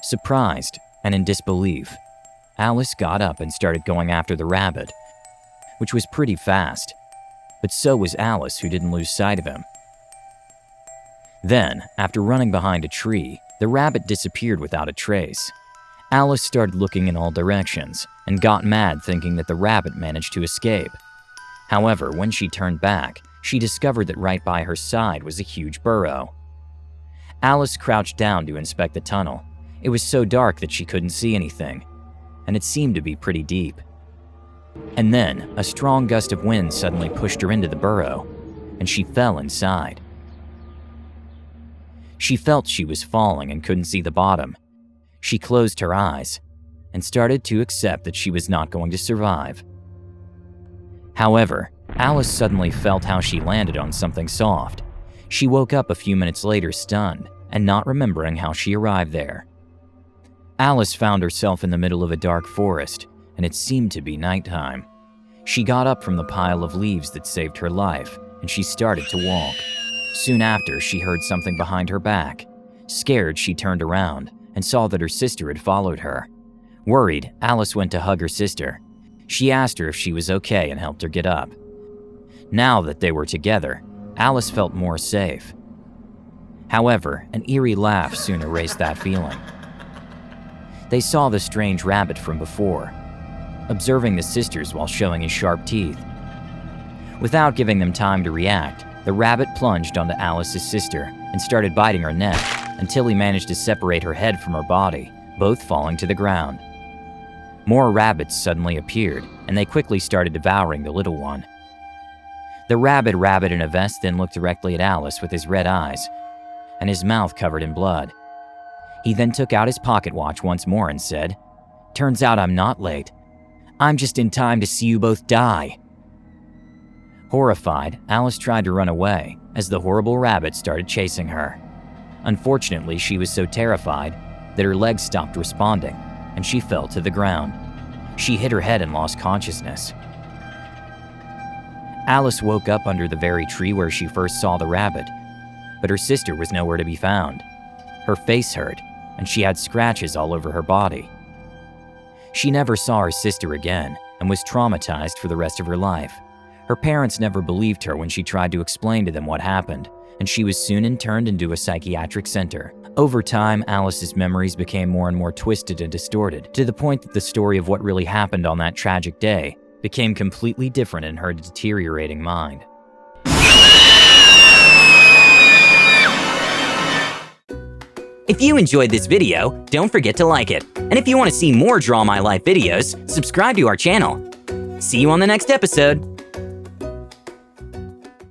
Speaker 5: Surprised and in disbelief, Alice got up and started going after the rabbit, which was pretty fast, but so was Alice, who didn't lose sight of him. Then, after running behind a tree, the rabbit disappeared without a trace. Alice started looking in all directions and got mad thinking that the rabbit managed to escape. However, when she turned back, she discovered that right by her side was a huge burrow. Alice crouched down to inspect the tunnel. It was so dark that she couldn't see anything, and it seemed to be pretty deep. And then, a strong gust of wind suddenly pushed her into the burrow, and she fell inside. She felt she was falling and couldn't see the bottom. She closed her eyes and started to accept that she was not going to survive. However, Alice suddenly felt how she landed on something soft. She woke up a few minutes later stunned and not remembering how she arrived there. Alice found herself in the middle of a dark forest, and it seemed to be nighttime. She got up from the pile of leaves that saved her life, and she started to walk. Soon after, she heard something behind her back. Scared, she turned around and saw that her sister had followed her. Worried, Alice went to hug her sister. She asked her if she was okay and helped her get up. Now that they were together, Alice felt more safe. However, an eerie laugh soon erased that feeling. They saw the strange rabbit from before, observing the sisters while showing his sharp teeth. Without giving them time to react, the rabbit plunged onto Alice's sister and started biting her neck until he managed to separate her head from her body, both falling to the ground. More rabbits suddenly appeared, and they quickly started devouring the little one. The rabid rabbit in a vest then looked directly at Alice with his red eyes, and his mouth covered in blood. He then took out his pocket watch once more and said, "Turns out I'm not late. I'm just in time to see you both die." Horrified, Alice tried to run away as the horrible rabbit started chasing her. Unfortunately, she was so terrified that her legs stopped responding, and she fell to the ground. She hit her head and lost consciousness. Alice woke up under the very tree where she first saw the rabbit, but her sister was nowhere to be found. Her face hurt, and she had scratches all over her body. She never saw her sister again and was traumatized for the rest of her life. Her parents never believed her when she tried to explain to them what happened, and she was soon interned into a psychiatric center. Over time, Alice's memories became more and more twisted and distorted, to the point that the story of what really happened on that tragic day became completely different in her deteriorating mind.
Speaker 1: If you enjoyed this video, don't forget to like it. And if you want to see more Draw My Life videos, subscribe to our channel. See you on the next episode.